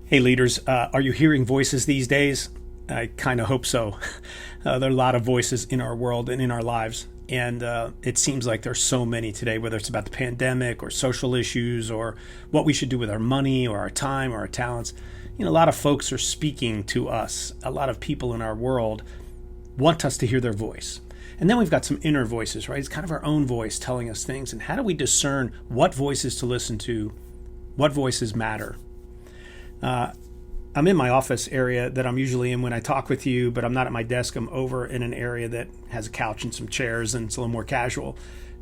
Hey leaders, are you hearing voices these days? I kind of hope so. There are a lot of voices in our world and in our lives. And it seems like there's so many today, whether it's about the pandemic or social issues or what we should do with our money or our time or our talents. A lot of folks are speaking to us. A lot of people in our world want us to hear their voice. And then we've got some inner voices, right? It's kind of our own voice telling us things. And how do we discern what voices to listen to, what voices matter? I'm in my office area that I'm usually in when I talk with you, but I'm not at my desk. I'm over in an area that has a couch and some chairs, and it's a little more casual.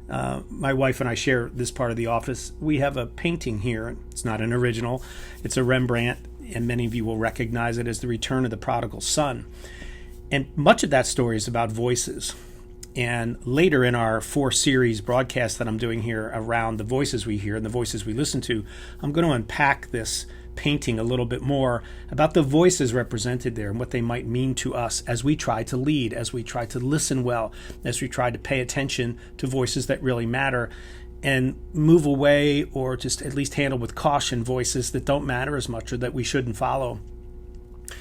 My wife and I share this part of the office. We have a painting here. It's not an original. It's a Rembrandt, and many of you will recognize it as The Return of the Prodigal Son. And much of that story is about voices. And later in our 4-series broadcast that I'm doing here around the voices we hear and the voices we listen to, I'm going to unpack this painting a little bit more about the voices represented there and what they might mean to us as we try to lead, as we try to listen well, as we try to pay attention to voices that really matter and move away or just at least handle with caution voices that don't matter as much or that we shouldn't follow.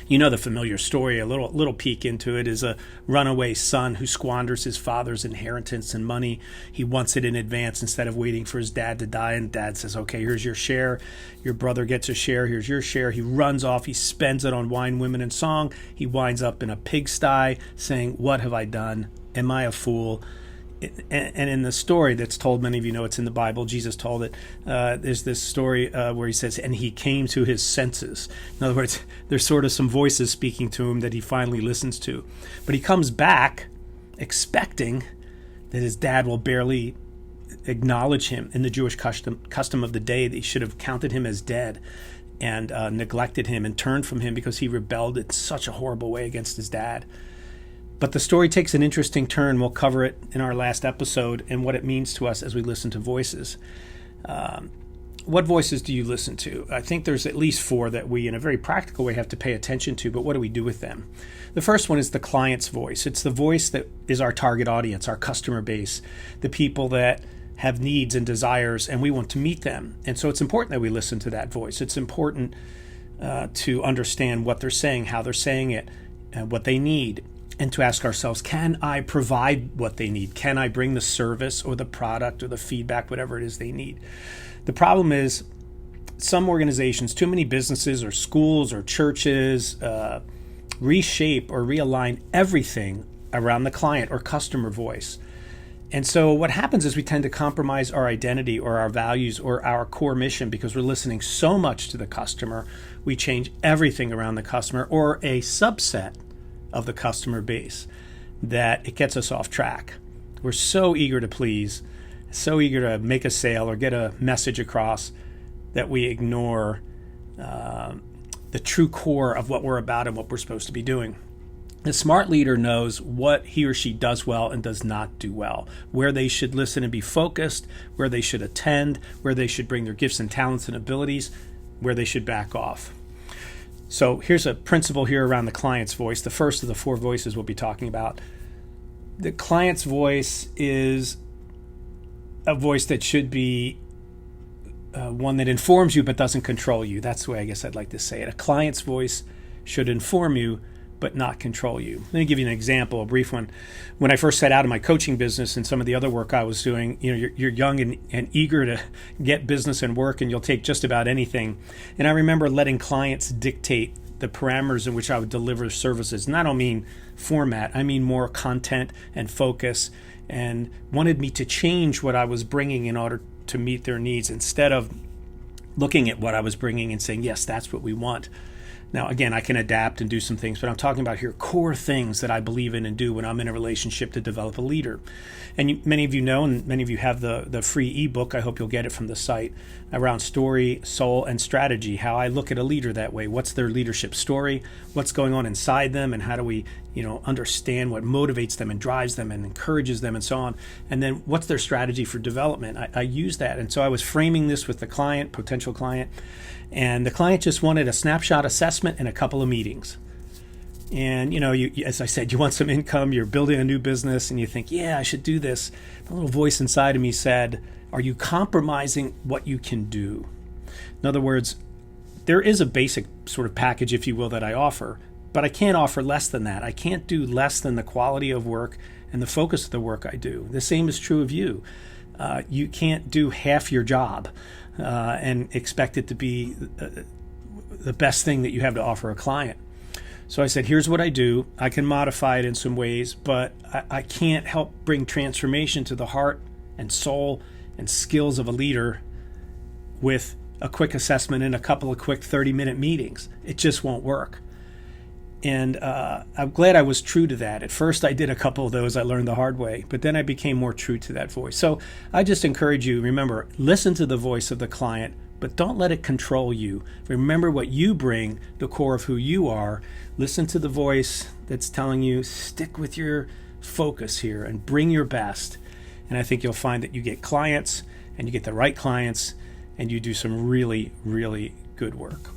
You know the familiar story. A little peek into it is a runaway son who squanders his father's inheritance and money. He wants it in advance instead of waiting for his dad to die. And dad says, okay, here's your share. Your brother gets a share. Here's your share. He runs off. He spends it on wine, women, and song. He winds up in a pigsty saying, what have I done? Am I a fool? And in the story that's told, many of you know it's in the Bible, Jesus told it, there's this story where he says, and he came to his senses. In other words, there's sort of some voices speaking to him that he finally listens to. But he comes back expecting that his dad will barely acknowledge him. In the Jewish custom of the day, they should have counted him as dead and neglected him and turned from him because he rebelled in such a horrible way against his dad. But the story takes an interesting turn. We'll cover it in our last episode and what it means to us as we listen to voices. What voices do you listen to? I think there's at least 4 that we, in a very practical way, have to pay attention to, but what do we do with them? The first one is the client's voice. It's the voice that is our target audience, our customer base, the people that have needs and desires, and we want to meet them. And so it's important that we listen to that voice. It's important to understand what they're saying, how they're saying it, and what they need. And to ask ourselves, can I provide what they need? Can I bring the service or the product or the feedback, whatever it is they need? The problem is some organizations, too many businesses or schools or churches reshape or realign everything around the client or customer voice. And so what happens is we tend to compromise our identity or our values or our core mission because we're listening so much to the customer, we change everything around the customer or a subset of the customer base that it gets us off track. We're so eager to please, so eager to make a sale or get a message across that we ignore the true core of what we're about and what we're supposed to be doing. The smart leader knows what he or she does well and does not do well, where they should listen and be focused, where they should attend, where they should bring their gifts and talents and abilities, where they should back off. So here's a principle here around the client's voice. The first of the 4 voices we'll be talking about. The client's voice is a voice that should be one that informs you but doesn't control you. That's the way I guess I'd like to say it. A client's voice should inform you but not control you. Let me give you an example, a brief one. When I first set out in my coaching business and some of the other work I was doing, you're young and eager to get business and work, and you'll take just about anything. And I remember letting clients dictate the parameters in which I would deliver services. And I don't mean format, I mean more content and focus, and wanted me to change what I was bringing in order to meet their needs instead of looking at what I was bringing and saying, yes, that's what we want. Now, again, I can adapt and do some things, but I'm talking about here core things that I believe in and do when I'm in a relationship to develop a leader. And many of you know, and many of you have the free ebook, I hope you'll get it from the site, around story, soul, and strategy, how I look at a leader that way. What's their leadership story? What's going on inside them? And how do we understand what motivates them and drives them and encourages them and so on? And then what's their strategy for development? I use that. And so I was framing this with the client, potential client, and the client just wanted a snapshot assessment and a couple of meetings. And, you, as I said, you want some income, you're building a new business, and you think, yeah, I should do this. The little voice inside of me said, are you compromising what you can do? In other words, there is a basic sort of package, if you will, that I offer, but I can't offer less than that. I can't do less than the quality of work and the focus of the work I do. The same is true of you. You can't do half your job and expect it to be the best thing that you have to offer a client. So I said, here's what I do. I can modify it in some ways, but I can't help bring transformation to the heart and soul and skills of a leader with a quick assessment and a couple of quick 30-minute meetings. It just won't work. And I'm glad I was true to that. At first, I did a couple of those. I learned the hard way, but then I became more true to that voice. So I just encourage you, remember, listen to the voice of the client, but don't let it control you. Remember what you bring, the core of who you are. Listen to the voice that's telling you, stick with your focus here and bring your best. And I think you'll find that you get clients and you get the right clients and you do some really, really good work.